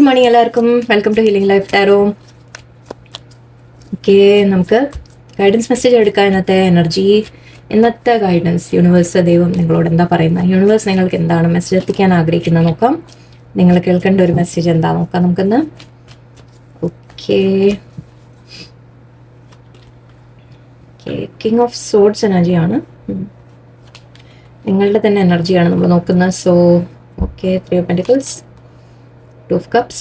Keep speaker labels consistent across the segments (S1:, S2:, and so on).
S1: Morning എല്ലാവർക്കും. Welcome to healing life tarot. Okay, നമുക്ക് guidance message എടുക്കാം. ഇന്നത്തെ ഗൈഡൻസ് യൂണിവേഴ്സ് ദൈവം നിങ്ങളോട് എന്താ പറയുന്നത്, യൂണിവേഴ്സ് നിങ്ങൾക്ക് എന്താണ് മെസ്സേജ് എത്തിക്കാൻ ആഗ്രഹിക്കുന്നത് നോക്കാം. നിങ്ങൾ കേൾക്കേണ്ട ഒരു മെസ്സേജ് എന്താ നോക്കാം നമുക്കിന്ന്. ഓക്കെ, കിങ് ഓഫ് സോഡ്സ് എനർജിയാണ്, നിങ്ങളുടെ തന്നെ എനർജിയാണ് നമ്മൾ നോക്കുന്നത്. So okay, 3 of Pentacles, 2 of Cups,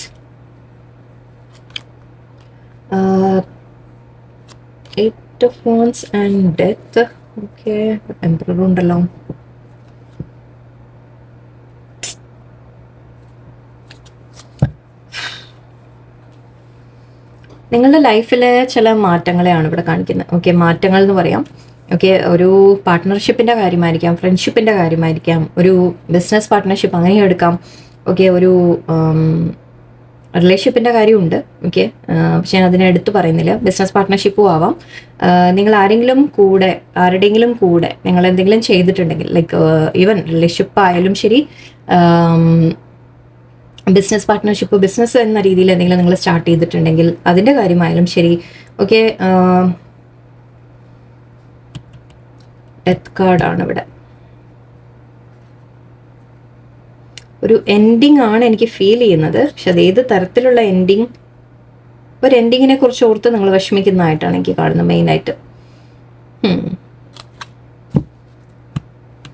S1: 8 of Wands and Death. Okay, emperor ഉണ്ടല്ലോ. നിങ്ങളുടെ ലൈഫിലെ ചില മാറ്റങ്ങളെയാണ് ഇവിടെ കാണിക്കുന്നത്. ഓക്കെ, മാറ്റങ്ങൾ എന്ന് പറയാം. ഓക്കെ, ഒരു പാർട്ട്ണർഷിപ്പിൻ്റെ കാര്യമായിരിക്കാം, ഫ്രണ്ട്ഷിപ്പിൻ്റെ കാര്യമായിരിക്കാം, ഒരു ബിസിനസ് പാർട്ട്ണർഷിപ്പ് അങ്ങനെ എടുക്കാം. ഓക്കെ, ഒരു റിലേഷൻഷിപ്പിൻ്റെ കാര്യമുണ്ട്. ഓക്കെ, പക്ഷെ ഞാൻ അതിനെ എടുത്തു പറയുന്നില്ല. ബിസിനസ് പാർട്ട്ണർഷിപ്പും ആവാം. നിങ്ങൾ ആരുടെയെങ്കിലും കൂടെ നിങ്ങൾ എന്തെങ്കിലും ചെയ്തിട്ടുണ്ടെങ്കിൽ, ലൈക്ക് ഈവൻ റിലേഷൻഷിപ്പ് ആയാലും ശരി, ബിസിനസ് പാർട്ട്ണർഷിപ്പ്, ബിസിനസ് എന്ന രീതിയിൽ എന്തെങ്കിലും നിങ്ങൾ സ്റ്റാർട്ട് ചെയ്തിട്ടുണ്ടെങ്കിൽ അതിൻ്റെ കാര്യമായാലും ശരി. ഓക്കെ, ഡെത്ത് കാർഡാണ് ഇവിടെ. ഒരു എൻഡിങ് ആണ് എനിക്ക് ഫീൽ ചെയ്യുന്നത്, പക്ഷെ അത് ഏത് തരത്തിലുള്ള എൻഡിങ്, ഒരു എൻഡിങ്ങിനെ കുറിച്ച് ഓർത്ത് നിങ്ങൾ വിഷമിക്കുന്നതായിട്ടാണ് എനിക്ക് കാണുന്നത് മെയിനായിട്ട്.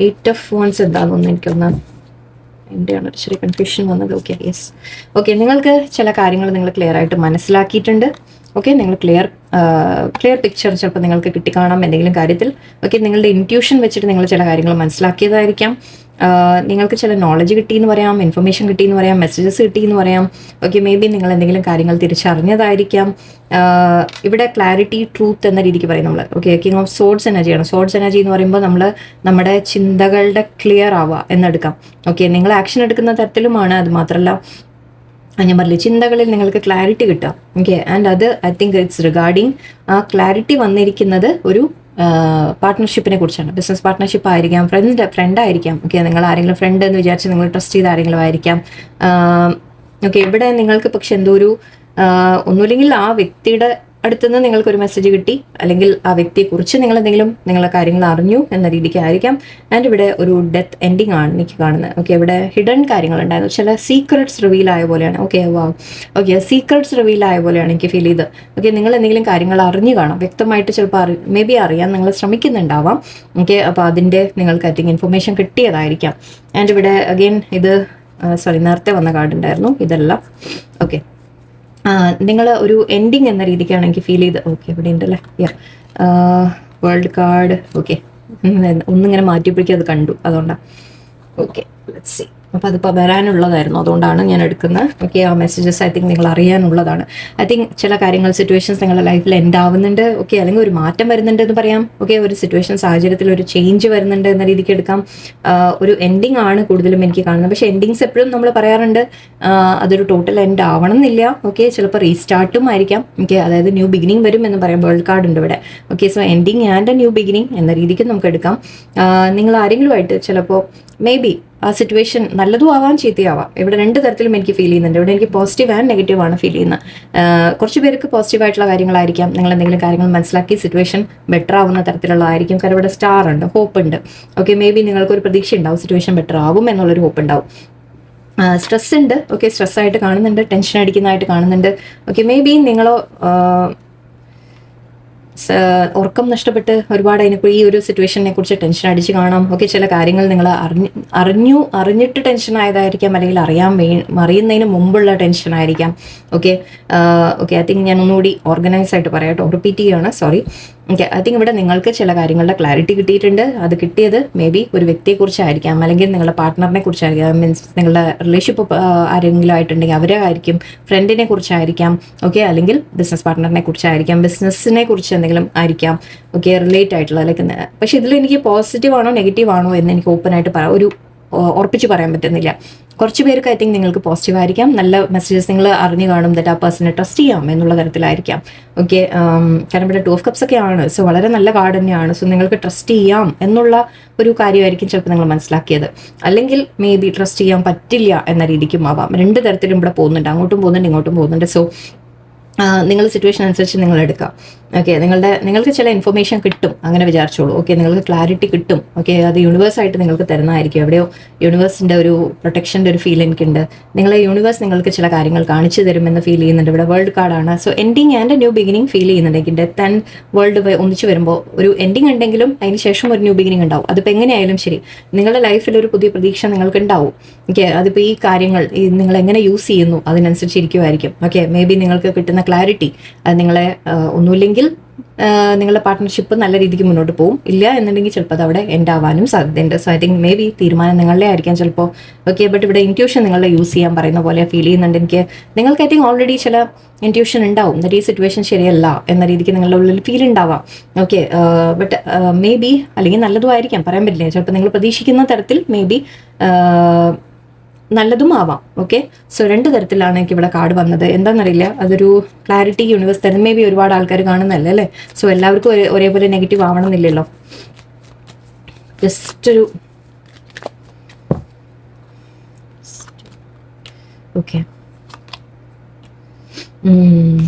S1: 8 of Wands എന്താണെന്ന് എനിക്കൊന്ന് എൻ്റെയാണ് ചെറിയ കൺഫ്യൂഷൻ വന്നത്. Okay, yes. ഓക്കെ, നിങ്ങൾക്ക് ചില കാര്യങ്ങൾ നിങ്ങൾ ക്ലിയർ ആയിട്ട് മനസ്സിലാക്കിയിട്ടുണ്ട്. ഓക്കെ, നിങ്ങൾ ക്ലിയർ പിക്ചർ ചിലപ്പോൾ നിങ്ങൾക്ക് കിട്ടിക്കാണാം എന്തെങ്കിലും കാര്യത്തിൽ. ഓക്കെ, നിങ്ങളുടെ ഇൻറ്റ്യൂഷൻ വെച്ചിട്ട് നിങ്ങൾ ചില കാര്യങ്ങൾ മനസ്സിലാക്കിയതായിരിക്കാം. നിങ്ങൾക്ക് ചില നോളജ് കിട്ടിയെന്ന് പറയാം, ഇൻഫർമേഷൻ കിട്ടിയെന്ന് പറയാം, മെസ്സേജസ് കിട്ടിയെന്ന് പറയാം. ഓക്കെ, മേ ബി നിങ്ങൾ എന്തെങ്കിലും കാര്യങ്ങൾ തിരിച്ചറിഞ്ഞതായിരിക്കാം. ഇവിടെ ക്ലാരിറ്റി, ട്രൂത്ത് എന്ന രീതിക്ക് പറയും നമ്മൾ. ഓക്കെ, കിങ് ഓഫ് സോഡ്സ് എനർജിയാണ്. സോഡ്സ് എനർജി എന്ന് പറയുമ്പോൾ നമ്മൾ നമ്മുടെ ചിന്തകളുടെ ക്ലിയർ ആവുക എന്നെടുക്കാം. ഓക്കെ, നിങ്ങൾ ആക്ഷൻ എടുക്കുന്ന തരത്തിലുമാണ്. അത് മാത്രമല്ല, ഞാൻ പറഞ്ഞില്ലേ, ചിന്തകളിൽ നിങ്ങൾക്ക് ക്ലാരിറ്റി കിട്ടുക. ഓക്കെ, ആൻഡ് അത് ഐ തിങ്ക് ഇറ്റ്സ് റിഗാർഡിങ് ആ ക്ലാരിറ്റി വന്നിരിക്കുന്നത് ഒരു പാർട്ട്ണർഷിപ്പിനെ കുറിച്ചാണ്. ബിസിനസ് പാർട്ട്ണർഷിപ്പ് ആയിരിക്കാം, ഫ്രണ്ട് ആയിരിക്കാം. ഓക്കെ, നിങ്ങൾ ആരെങ്കിലും ഫ്രണ്ട് എന്ന് വിചാരിച്ച് നിങ്ങൾ ട്രസ്റ്റ് ചെയ്ത ആരെങ്കിലും ആയിരിക്കാം. ഓക്കെ, ഇവിടെ നിങ്ങൾക്ക് പക്ഷെ എന്തോ ഒരു ഒന്നുമില്ലെങ്കിൽ ആ വ്യക്തിയുടെ അടുത്തുനിന്ന് നിങ്ങൾക്കൊരു മെസ്സേജ് കിട്ടി, അല്ലെങ്കിൽ ആ വ്യക്തിയെക്കുറിച്ച് നിങ്ങൾ എന്തെങ്കിലും നിങ്ങളെ കാര്യങ്ങൾ അറിഞ്ഞു എന്ന രീതിക്കായിരിക്കാം. ആൻഡ് ഇവിടെ ഒരു ഡെത്ത് എൻഡിങ് ആണ് എനിക്ക് കാണുന്നത്. ഓക്കെ, ഇവിടെ ഹിഡൻ കാര്യങ്ങളുണ്ടായിരുന്നു, ചില സീക്രട്സ് റിവീൽ ആയ പോലെയാണ്. ഓക്കെ, വാവ്. ഓക്കെ, സീക്രട്സ് റിവീൽ ആയ പോലെയാണ് എനിക്ക് ഫീൽ ചെയ്ത്. ഓക്കെ, നിങ്ങൾ എന്തെങ്കിലും കാര്യങ്ങൾ അറിഞ്ഞു കാണാം, വ്യക്തമായിട്ട് ചിലപ്പോൾ മേ ബി അറിയാൻ നിങ്ങൾ ശ്രമിക്കുന്നുണ്ടാവാം. ഓക്കെ, അപ്പോൾ അതിൻ്റെ നിങ്ങൾക്ക് ഐ തിങ്ക് ഇൻഫർമേഷൻ കിട്ടിയതായിരിക്കാം. ആൻഡ് ഇവിടെ അഗെയിൻ ഇത് നേരത്തെ വന്ന കാർഡ് ഉണ്ടായിരുന്നു, ഇതല്ല. ഓക്കെ, നിങ്ങൾ ഒരു എൻഡിങ് എന്ന രീതിക്കാണ് എനിക്ക് ഫീൽ ചെയ്ത്. ഓക്കെ, ഇവിടെ ഉണ്ടല്ലേ, വേൾഡ് കാർഡ്. ഓക്കെ, ഒന്നിങ്ങനെ മാറ്റിയപ്പോഴേക്കും അത് കണ്ടു, അതുകൊണ്ടാണ്. Okay, let's see. അപ്പോൾ അതിപ്പോൾ വരാനുള്ളതായിരുന്നു, അതുകൊണ്ടാണ് ഞാൻ എടുക്കുന്നത്. ഓക്കെ, ആ മെസ്സേജസ് ഐ തിങ്ക് നിങ്ങൾ അറിയാനുള്ളതാണ്. ഐ തിങ്ക് ചില കാര്യങ്ങൾ, സിറ്റുവേഷൻസ് നിങ്ങളുടെ ലൈഫിൽ എൻഡ് ആവുന്നുണ്ട്. ഓക്കെ, അല്ലെങ്കിൽ ഒരു മാറ്റം വരുന്നുണ്ട് എന്ന് പറയാം. ഓക്കെ, ഒരു സിറ്റുവേഷൻ, സാഹചര്യത്തിൽ ഒരു ചേഞ്ച് വരുന്നുണ്ട് എന്ന രീതിക്ക് എടുക്കാം. ഒരു എൻഡിങ് ആണ് കൂടുതലും എനിക്ക് കാണുന്നത്. പക്ഷേ എൻഡിങ്സ് എപ്പോഴും നമ്മൾ പറയാറുണ്ട് അതൊരു ടോട്ടൽ എൻഡ് ആവണം എന്നില്ല. ഓക്കെ, ചിലപ്പോൾ റീസ്റ്റാർട്ടും ആയിരിക്കാം. ഓക്കെ, അതായത് ന്യൂ ബിഗിനിങ് വരും എന്ന് പറയാം. വേൾഡ് കാർഡ് ഉണ്ട് ഇവിടെ. Okay, so ending and new beginning എന്ന രീതിക്ക് നമുക്ക് എടുക്കാം. നിങ്ങൾ ആരെങ്കിലുമായിട്ട് ചിലപ്പോൾ മേ ബി ആ സിറ്റുവേഷൻ നല്ലതും ആവാം, ചീത്തയാവാം. ഇവിടെ 2 തരത്തിലും എനിക്ക് ഫീൽ ചെയ്യുന്നുണ്ട്. ഇവിടെ എനിക്ക് പോസിറ്റീവ് ആൻഡ് നെഗറ്റീവ് ആണ് ഫീൽ ചെയ്യുന്നത്. കുറച്ച് പേർക്ക് പോസിറ്റീവായിട്ടുള്ള കാര്യങ്ങളായിരിക്കാം. നിങ്ങൾ എന്തെങ്കിലും കാര്യങ്ങൾ മനസ്സിലാക്കി സിറ്റുവേഷൻ ബെറ്റർ ആവുന്ന തരത്തിലുള്ളതായിരിക്കും. കാരണം ഇവിടെ സ്റ്റാർ ഉണ്ട്, ഹോപ്പ് ഉണ്ട്. ഓക്കെ, മേ ബി നിങ്ങൾക്കൊരു പ്രതീക്ഷ ഉണ്ടാവും, സിറ്റുവേഷൻ ബെറ്റർ ആവും എന്നുള്ളൊരു ഹോപ്പ് ഉണ്ടാവും. സ്ട്രെസ് ഉണ്ട്. ഓക്കെ, സ്ട്രെസ്സായിട്ട് കാണുന്നുണ്ട്, ടെൻഷൻ അടിക്കുന്നതായിട്ട് കാണുന്നുണ്ട്. ഓക്കെ, മേ ബി നിങ്ങളോ ഉറക്കം നഷ്ടപ്പെട്ട് ഒരുപാട് ഈ ഒരു സിറ്റുവേഷനെ കുറിച്ച് ടെൻഷൻ അടിച്ച് കാണാം. ഓക്കെ, ചില കാര്യങ്ങൾ നിങ്ങൾ അറിഞ്ഞിട്ട് ടെൻഷൻ ആയതായിരിക്കാം, അല്ലെങ്കിൽ അറിയുന്നതിന് മുമ്പുള്ള ടെൻഷൻ ആയിരിക്കാം. ഓക്കെ, ഐ തിങ്ക് ഞാൻ ഒന്നുകൂടി ഓർഗനൈസ് ആയിട്ട് പറയാം കേട്ടോ, റിപ്പീറ്റ് ചെയ്യുകയാണ്, സോറി. ഓക്കെ, ഐ തിങ്ക് ഇവിടെ നിങ്ങൾക്ക് ചില കാര്യങ്ങളുടെ ക്ലാരിറ്റി കിട്ടിയിട്ടുണ്ട്. അത് കിട്ടിയത് മേ ബി ഒരു വ്യക്തിയെക്കുറിച്ചായിരിക്കാം, അല്ലെങ്കിൽ നിങ്ങളുടെ പാർട്ട്ണറിനെ കുറിച്ചായിരിക്കാം. മീൻസ് നിങ്ങളുടെ റിലേഷൻഷിപ്പ് ആരെങ്കിലും ആയിട്ടുണ്ടെങ്കിൽ അവരെ ആയിരിക്കും, ഫ്രണ്ടിനെ കുറിച്ചായിരിക്കാം. ഓക്കെ, അല്ലെങ്കിൽ ബിസിനസ് പാർട്ട്ണറിനെ കുറിച്ചായിരിക്കാം, ബിസിനസ്സിനെ കുറിച്ച് എന്തെങ്കിലും ആയിരിക്കാം. ഓക്കെ, റിലേറ്റ് ആയിട്ടുള്ള ലൈക്ക്. പക്ഷേ ഇതിൽ എനിക്ക് പോസിറ്റീവ് ആണോ നെഗറ്റീവ് ആണോ എന്ന് എനിക്ക് ഓപ്പൺ ആയിട്ട് പറയാം. ഉറപ്പിച്ച് പറയാൻ പറ്റുന്നില്ല. കുറച്ച് പേർക്ക് ഐ തിങ്ക് നിങ്ങൾക്ക് പോസിറ്റീവ് ആയിരിക്കാം, നല്ല മെസ്സേജസ് നിങ്ങൾ അറിഞ്ഞു കാണും, ദറ്റ് ആ പേഴ്സണെ ട്രസ്റ്റ് ചെയ്യാം എന്നുള്ള തരത്തിലായിരിക്കാം. ഓക്കെ, കാരണം ഇവിടെ 2 of Cups ഒക്കെ ആണ്, സോ വളരെ നല്ല കാർഡ് തന്നെയാണ്. സോ നിങ്ങൾക്ക് ട്രസ്റ്റ് ചെയ്യാം എന്നുള്ള ഒരു കാര്യമായിരിക്കും ചിലപ്പോൾ നിങ്ങൾ മനസ്സിലാക്കിയത്. അല്ലെങ്കിൽ മേ ബി ട്രസ്റ്റ് ചെയ്യാൻ പറ്റില്ല എന്ന രീതിക്കും ആവാം. 2 തരത്തിലും ഇവിടെ പോകുന്നുണ്ട്, അങ്ങോട്ടും പോകുന്നുണ്ട് ഇങ്ങോട്ടും പോകുന്നുണ്ട്. സോ നിങ്ങൾ സിറ്റുവേഷൻ അനുസരിച്ച് നിങ്ങൾ എടുക്കാം. ഓക്കെ, നിങ്ങൾക്ക് ചില ഇൻഫർമേഷൻ കിട്ടും, അങ്ങനെ വിചാരിച്ചോളൂ. ഓക്കെ, നിങ്ങൾക്ക് ക്ലാരിറ്റി കിട്ടും. ഓക്കെ, അത് യൂണിവേഴ്സായിട്ട് നിങ്ങൾക്ക് തരുന്നതായിരിക്കും. എവിടെയോ യൂണിവേഴ്സിൻ്റെ ഒരു പ്രൊട്ടക്ഷൻ്റെ ഒരു ഫീൽ എനിക്കുണ്ട്. നിങ്ങളെ യൂണിവേഴ്സ് നിങ്ങൾക്ക് ചില കാര്യങ്ങൾ കാണിച്ചു തരുമെന്ന് ഫീൽ ചെയ്യുന്നുണ്ട്. ഇവിടെ വേൾഡ് കാർഡാണ്. So ending and new beginning feel ചെയ്യുന്നുണ്ട് എനിക്ക്. ഡെത്ത് ആൻഡ് വേൾഡ് ഒന്നിച്ച് വരുമ്പോൾ ഒരു എൻഡിങ് ഉണ്ടെങ്കിലും അതിന് ശേഷം ഒരു ന്യൂ ബിഗിനിങ് ഉണ്ടാവും. അതിപ്പോൾ എങ്ങനെയായാലും ശരി, നിങ്ങളുടെ ലൈഫിൽ ഒരു പുതിയ പ്രതീക്ഷ നിങ്ങൾക്ക് ഉണ്ടാവും. ഓക്കെ, അതിപ്പോൾ ഈ കാര്യങ്ങൾ നിങ്ങൾ എങ്ങനെ യൂസ് ചെയ്യുന്നു അതിനനുസരിച്ച് ഇരിക്കുമായിരിക്കും. ഓക്കെ, മേ ബി നിങ്ങൾക്ക് കിട്ടുന്ന ക്ലാരിറ്റി അത് നിങ്ങളെ ഒന്നുമില്ലെങ്കിൽ നിങ്ങളുടെ പാർട്ട്ണർഷിപ്പ് നല്ല രീതിക്ക് മുന്നോട്ട് പോകും. ഇല്ല എന്നുണ്ടെങ്കിൽ ചിലപ്പോൾ അത് അവിടെ എൻഡ് ആവാനും സാധ്യതയുണ്ട്. So I think may be തീരുമാനം നിങ്ങളുടെ ആയിരിക്കാം ചിലപ്പോൾ. ഓക്കെ, ബട്ട് ഇവിടെ ഇൻറ്റ്യൂഷൻ നിങ്ങളുടെ യൂസ് ചെയ്യാൻ പറയുന്ന പോലെ ഫീൽ ചെയ്യുന്നുണ്ട് എനിക്ക്. നിങ്ങൾക്ക് ഐ തിങ്ക് ഓൾറെഡി ചില ഇൻറ്റ്യൂഷൻ ഉണ്ടാവും, എന്നിട്ട് ഈ സിറ്റുവേഷൻ ശരിയല്ല എന്ന രീതിക്ക് നിങ്ങളുടെ ഉള്ളിൽ ഫീൽ ഉണ്ടാവാം. ഓക്കെ, ബട്ട് മേ ബി അല്ലെങ്കിൽ നല്ലതും ആയിരിക്കാം, പറയാൻ പറ്റില്ല. ചിലപ്പോൾ നിങ്ങൾ പ്രതീക്ഷിക്കുന്ന തരത്തിൽ മേ ബി നല്ലതും ആവാം. ഓക്കെ, സോ 2 തരത്തിലാണ് എനിക്ക് ഇവിടെ കാർഡ് വന്നത്. എന്താണെന്നറിയില്ല, അതൊരു ക്ലാരിറ്റി യൂണിവേഴ്സ് തരുന്ന. മേ ബി ഒരുപാട് ആൾക്കാർ കാണുന്നല്ലേ അല്ലേ? സോ എല്ലാവർക്കും ഒരേപോലെ നെഗറ്റീവ് ആവണമെന്നില്ലല്ലോ. ജസ്റ്റ് ഒരു ഓക്കെ,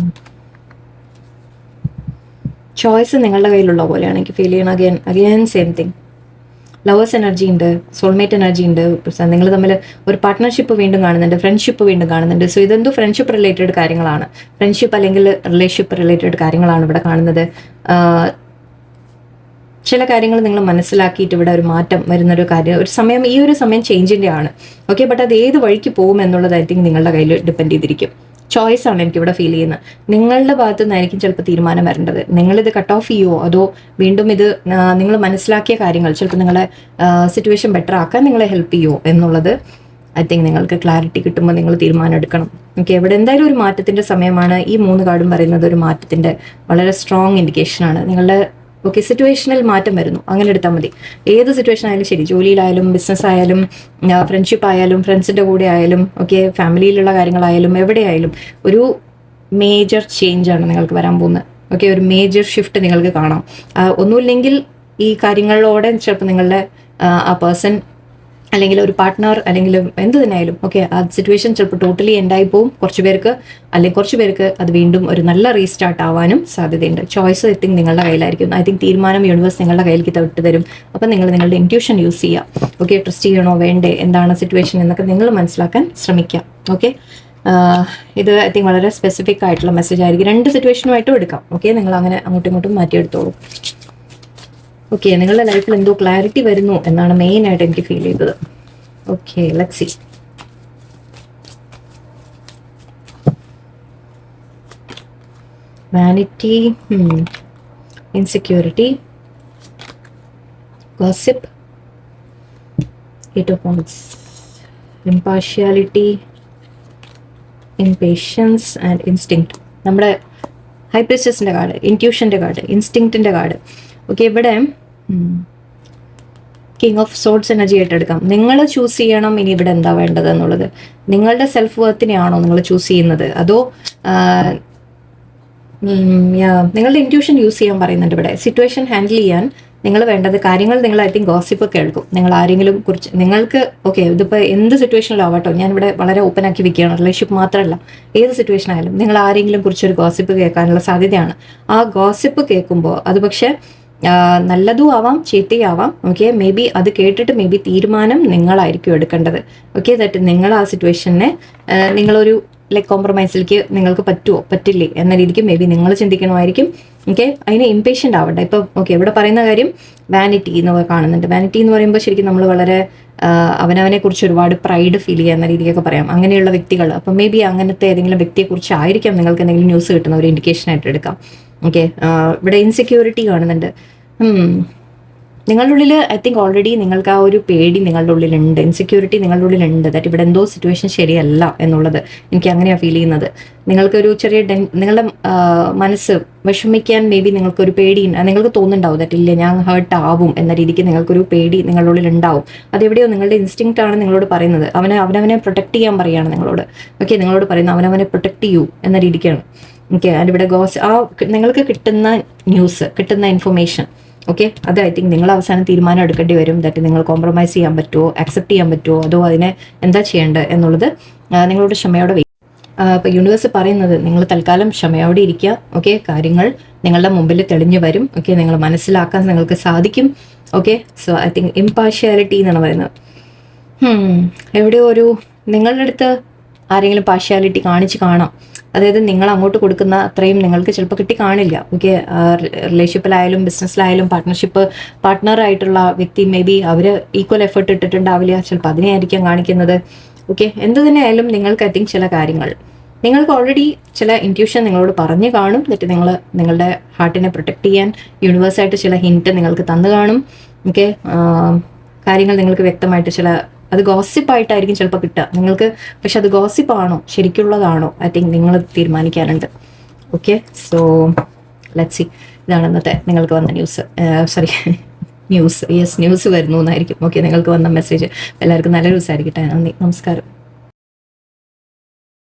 S1: ചോയ്സ് നിങ്ങളുടെ കയ്യിലുള്ള പോലെയാണ് എനിക്ക് ഫീൽ ചെയ്യണം. Again same thing. Lovers energy ഉണ്ട്, സോൾമേറ്റ് എനർജി ഉണ്ട്. നിങ്ങൾ തമ്മിൽ ഒരു പാർട്ട്ണർഷിപ്പ് വീണ്ടും കാണുന്നുണ്ട്, ഫ്രണ്ട്ഷിപ്പ് വീണ്ടും കാണുന്നുണ്ട്. സോ ഇതെന്തോ ഫ്രണ്ട്ഷിപ്പ് റിലേറ്റഡ് കാര്യങ്ങളാണ്, ഫ്രണ്ട്ഷിപ്പ് അല്ലെങ്കിൽ റിലേഷൻഷിപ്പ് റിലേറ്റഡ് കാര്യങ്ങളാണ് ഇവിടെ കാണുന്നത്. ചില കാര്യങ്ങൾ നിങ്ങൾ മനസ്സിലാക്കിയിട്ട് ഇവിടെ ഒരു മാറ്റം വരുന്നൊരു കാര്യം, ഒരു സമയം, ഈ ഒരു സമയം ചേഞ്ചിൻ്റെ ആണ്. ഓക്കെ, ബട്ട് അത് ഏത് വഴിക്ക് പോകും എന്നുള്ളത് ഐ തിങ്ക് നിങ്ങളുടെ കയ്യിൽ ഡിപ്പെൻഡ് ചെയ്തിരിക്കും. ചോയ്സ് ആണ് എനിക്കിവിടെ ഫീൽ ചെയ്യുന്നത്. നിങ്ങളുടെ ഭാഗത്തു നിന്നായിരിക്കും ചിലപ്പോൾ തീരുമാനം വരേണ്ടത്. നിങ്ങളിത് കട്ട് ഓഫ് ചെയ്യുമോ, അതോ വീണ്ടും ഇത് നിങ്ങൾ മനസ്സിലാക്കിയ കാര്യങ്ങൾ ചിലപ്പോൾ നിങ്ങളെ സിറ്റുവേഷൻ ബെറ്റർ ആക്കാൻ നിങ്ങളെ ഹെൽപ്പ് ചെയ്യുമോ എന്നുള്ളത് ഐ തിങ്ക് നിങ്ങൾക്ക് ക്ലാരിറ്റി കിട്ടുമ്പോൾ നിങ്ങൾ തീരുമാനം എടുക്കണം. ഓക്കെ, ഇവിടെ എന്തായാലും ഒരു മാറ്റത്തിൻ്റെ സമയമാണ്. ഈ 3 കാർഡും പറയുന്നത് ഒരു മാറ്റത്തിൻ്റെ വളരെ സ്ട്രോങ് ഇൻഡിക്കേഷനാണ്. നിങ്ങളുടെ ഓക്കെ സിറ്റുവേഷനിൽ മാറ്റം വരുന്നു, അങ്ങനെ എടുത്താൽ മതി. ഏത് സിറ്റുവേഷൻ ആയാലും ശരി, ജോലിയിലായാലും ബിസിനസ് ആയാലും ഫ്രണ്ട്ഷിപ്പ് ആയാലും ഫ്രണ്ട്സിൻ്റെ കൂടെ ആയാലും ഓക്കെ ഫാമിലിയിലുള്ള കാര്യങ്ങളായാലും എവിടെയായാലും ഒരു മേജർ ചേഞ്ചാണ് നിങ്ങൾക്ക് വരാൻ പോകുന്നത്. ഓക്കെ, ഒരു മേജർ ഷിഫ്റ്റ് നിങ്ങൾക്ക് കാണാം. ഒന്നുമില്ലെങ്കിൽ ഈ കാര്യങ്ങളോടെ ചിലപ്പോൾ നിങ്ങളുടെ ആ പേഴ്സൺ അല്ലെങ്കിൽ ഒരു പാർട്ട്ണർ അല്ലെങ്കിൽ എന്ത് തന്നെയായാലും ഓക്കെ ആ സിറ്റുവേഷൻ ചിലപ്പോൾ ടോട്ടലി എൻഡായി പോവും കുറച്ച് പേർക്ക്, അല്ലെങ്കിൽ കുറച്ച് പേർക്ക് അത് വീണ്ടും ഒരു നല്ല റീസ്റ്റാർട്ട് ആവാനും സാധ്യതയുണ്ട്. ചോയ്സ് ഐ തിങ്ക് നിങ്ങളുടെ കയ്യിലായിരിക്കും. ഐ തിങ്ക് തീരുമാനം യൂണിവേഴ്സ് നിങ്ങളുടെ കയ്യിലേക്ക് വിട്ട് തരും. അപ്പം നിങ്ങൾ നിങ്ങളുടെ ഇൻറ്റ്യൂഷൻ യൂസ് ചെയ്യുക. ഓക്കെ, ട്രസ്റ്റ് ചെയ്യണോ വേണ്ടേ, എന്താണ് സിറ്റുവേഷൻ എന്നൊക്കെ നിങ്ങൾ മനസ്സിലാക്കാൻ ശ്രമിക്കാം. ഓക്കെ, ഇത് ഐ തിങ്ക് വളരെ സ്പെസിഫിക് ആയിട്ടുള്ള മെസ്സേജ് ആയിരിക്കും. 2 സിറ്റുവേഷനുമായിട്ടും എടുക്കാം. ഓക്കെ, നിങ്ങൾ അങ്ങനെ അങ്ങോട്ടും ഇങ്ങോട്ടും മാറ്റിയെടുത്തോളൂ. ഓക്കെ, നിങ്ങളുടെ ലൈഫിൽ എന്തോ ക്ലാരിറ്റി വരുന്നു എന്നാണ് മെയിനായിട്ട് എനിക്ക് ഫീൽ ചെയ്തത്. Okay, let's see. Vanity, insecurity, gossip, 8 of Wands, impartiality, impatience and instinct. നമ്മുടെ ഹൈ പ്രീസ്റ്റസിൻ്റെ കാർഡ്, ഇൻറ്റ്യൂഷൻ്റെ കാർഡ്, ഇൻസ്റ്റിങ്ക്റ്റിൻ്റെ കാർഡ്. ഓക്കെ, ഇവിടെ കിങ് ഓഫ് സോർഡ്സ് എനർജി ആയിട്ട് എടുക്കാം. നിങ്ങൾ ചൂസ് ചെയ്യണം ഇനി ഇവിടെ എന്താ വേണ്ടത് എന്നുള്ളത്. നിങ്ങളുടെ സെൽഫ് വർത്തിനെയാണോ നിങ്ങൾ ചൂസ് ചെയ്യുന്നത്, അതോ നിങ്ങളുടെ ഇൻറ്റ്യൂഷൻ യൂസ് ചെയ്യാൻ പറയുന്നുണ്ട് ഇവിടെ. സിറ്റുവേഷൻ ഹാൻഡിൽ ചെയ്യാൻ നിങ്ങൾ വേണ്ടത് കാര്യങ്ങൾ നിങ്ങൾ ഐ തിങ്ക് ഗോസിപ്പ് കേൾക്കും. നിങ്ങൾ ആരെങ്കിലും കുറിച്ച് നിങ്ങൾക്ക് ഓക്കെ ഇതിപ്പോൾ എന്ത് സിറ്റുവേഷനിലാവട്ടോ, ഞാനിവിടെ വളരെ ഓപ്പൺ ആക്കി വെക്കുകയാണ്. റിലേഷൻഷിപ്പ് മാത്രമല്ല, ഏത് സിറ്റുവേഷൻ ആയാലും നിങ്ങൾ ആരെങ്കിലും കുറിച്ചൊരു ഗോസിപ്പ് കേൾക്കാനുള്ള സാധ്യതയാണ്. ആ ഗോസിപ്പ് കേൾക്കുമ്പോൾ അത് പക്ഷേ നല്ലതും ആവാം ചീത്തയും ആവാം. ഓക്കെ, മേ ബി അത് കേട്ടിട്ട് മേ ബി തീരുമാനം നിങ്ങളായിരിക്കും എടുക്കേണ്ടത്. ഓക്കെ, ദാറ്റ് നിങ്ങൾ ആ സിറ്റുവേഷനെ നിങ്ങളൊരു ലൈക്ക് കോംപ്രമൈസിലേക്ക് നിങ്ങൾക്ക് പറ്റുമോ പറ്റില്ലേ എന്ന രീതിക്ക് മേ ബി നിങ്ങൾ ചിന്തിക്കണമായിരിക്കും. ഓക്കെ, അതിന് ഇംപേഷ്യൻ്റ് ആവണ്ട. ഇപ്പം ഓക്കെ ഇവിടെ പറയുന്ന കാര്യം വാനിറ്റി എന്ന് കാണുന്നുണ്ട്. വാനിറ്റി എന്ന് പറയുമ്പോൾ ശരിക്കും നമ്മൾ വളരെ അവനവനെ കുറിച്ച് ഒരുപാട് പ്രൈഡ് ഫീൽ ചെയ്യുന്ന രീതിക്കൊക്കെ പറയാം അങ്ങനെയുള്ള വ്യക്തികൾ. അപ്പം മേ ബി അങ്ങനത്തെ ഏതെങ്കിലും വ്യക്തിയെക്കുറിച്ച് ആയിരിക്കാം നിങ്ങൾക്ക് എന്തെങ്കിലും ന്യൂസ് കിട്ടുന്ന ഒരു ഇൻഡിക്കേഷൻ ആയിട്ട് എടുക്കാം. ഓക്കെ, ഇവിടെ ഇൻസെക്യൂരിറ്റി കാണുന്നുണ്ട്. നിങ്ങളുടെ ഉള്ളിൽ ഐ തിങ്ക് ഓൾറെഡി നിങ്ങൾക്ക് ആ ഒരു പേടി നിങ്ങളുടെ ഉള്ളിലുണ്ട്, ഇൻസെക്യൂരിറ്റി നിങ്ങളുടെ ഉള്ളിലുണ്ട്, ദാറ്റ് ഇവിടെ എന്തോ സിറ്റുവേഷൻ ശരിയല്ല എന്നുള്ളത്. എനിക്ക് അങ്ങനെയാണ് ഫീൽ ചെയ്യുന്നത്. നിങ്ങൾക്കൊരു ചെറിയ നിങ്ങളുടെ മനസ്സ് വിഷമിക്കാൻ മേ ബി നിങ്ങൾക്കൊരു പേടി നിങ്ങൾക്ക് തോന്നുന്നുണ്ടാവും, ദാറ്റ് ഇല്ല ഞാൻ ഹേർട്ട് ആവും എന്ന രീതിക്ക് നിങ്ങൾക്കൊരു പേടി നിങ്ങളുടെ ഉള്ളിൽ ഉണ്ടാവും. അതെവിടെയോ നിങ്ങളുടെ ഇൻസ്റ്റിങ്ക്റ്റ് ആണ് നിങ്ങളോട് പറയുന്നത്. അവനവനെ പ്രൊട്ടക്ട് ചെയ്യാൻ പറയുകയാണ് നിങ്ങളോട്. ഓക്കെ, നിങ്ങളോട് പറയുന്നത് അവനവനെ പ്രൊട്ടക്ട് ചെയ്യൂ എന്ന രീതിക്കാണ്. ഓക്കെ, അതിവിടെ നിങ്ങൾക്ക് കിട്ടുന്ന ന്യൂസ്, കിട്ടുന്ന ഇൻഫർമേഷൻ, ഓക്കെ, അത് ഐ തിങ്ക് നിങ്ങൾ അവസാനം തീരുമാനം എടുക്കേണ്ടി വരും. ദാറ്റ് നിങ്ങൾ കോംപ്രമൈസ് ചെയ്യാൻ പറ്റുമോ, അക്സെപ്റ്റ് ചെയ്യാൻ പറ്റുമോ, അതോ അതിനെ എന്താ ചെയ്യേണ്ടത് എന്നുള്ളത് നിങ്ങളോട് ക്ഷമയോടെ ഇപ്പോൾ യൂണിവേഴ്സ് പറയുന്നത് നിങ്ങൾ തൽക്കാലം ക്ഷമയോടെ ഇരിക്കുക. ഓക്കെ, കാര്യങ്ങൾ നിങ്ങളുടെ മുമ്പിൽ തെളിഞ്ഞു വരും. ഓക്കെ, നിങ്ങൾ മനസ്സിലാക്കാൻ നിങ്ങൾക്ക് സാധിക്കും. Okay, so I think impartiality എന്നാണ് പറയുന്നത്. എവിടെയോ ഒരു നിങ്ങളുടെ അടുത്ത് ആരെങ്കിലും പാർഷ്യാലിറ്റി കാണിച്ച് കാണാം. അതായത് നിങ്ങൾ അങ്ങോട്ട് കൊടുക്കുന്ന അത്രയും നിങ്ങൾക്ക് ചിലപ്പോൾ കിട്ടി കാണില്ല. ഓക്കെ, റിലേഷൻഷിപ്പിലായാലും ബിസിനസ്സിലായാലും പാർട്ട്ണറായിട്ടുള്ള വ്യക്തി മേ ബി അവർ ഈക്വൽ എഫേർട്ട് ഇട്ടിട്ടുണ്ടാവില്ല. ചിലപ്പോൾ അതിനെയായിരിക്കാം കാണിക്കുന്നത്. ഓക്കെ, എന്ത് തന്നെയായാലും നിങ്ങൾക്ക് ഐ തിങ്ക് ചില കാര്യങ്ങൾ നിങ്ങൾക്ക് ഓൾറെഡി ചില ഇൻറ്റ്യൂഷൻ നിങ്ങളോട് പറഞ്ഞു കാണും. എന്നിട്ട് നിങ്ങളുടെ ഹാർട്ടിനെ പ്രൊട്ടക്ട് ചെയ്യാൻ യൂണിവേഴ്സായിട്ട് ചില ഹിൻറ്റ് നിങ്ങൾക്ക് തന്നു കാണും. ഓക്കെ, കാര്യങ്ങൾ നിങ്ങൾക്ക് വ്യക്തമായിട്ട് അത് ഗോസിപ്പായിട്ടായിരിക്കും ചിലപ്പോൾ കിട്ടുക നിങ്ങൾക്ക്. പക്ഷെ അത് ഗോസിപ്പാണോ ശരിക്കുള്ളതാണോ ഐ തിങ്ക് നിങ്ങൾ തീരുമാനിക്കാറുണ്ട്. Okay, so let's see. ഇതാണ് ഇന്നത്തെ നിങ്ങൾക്ക് വന്ന ന്യൂസ് വരുന്നു എന്നായിരിക്കും. ഓക്കെ, നിങ്ങൾക്ക് വന്ന മെസ്സേജ് എല്ലാവർക്കും നല്ല ന്യൂസ് ആയിരിക്കട്ടെ. നന്ദി, നമസ്കാരം.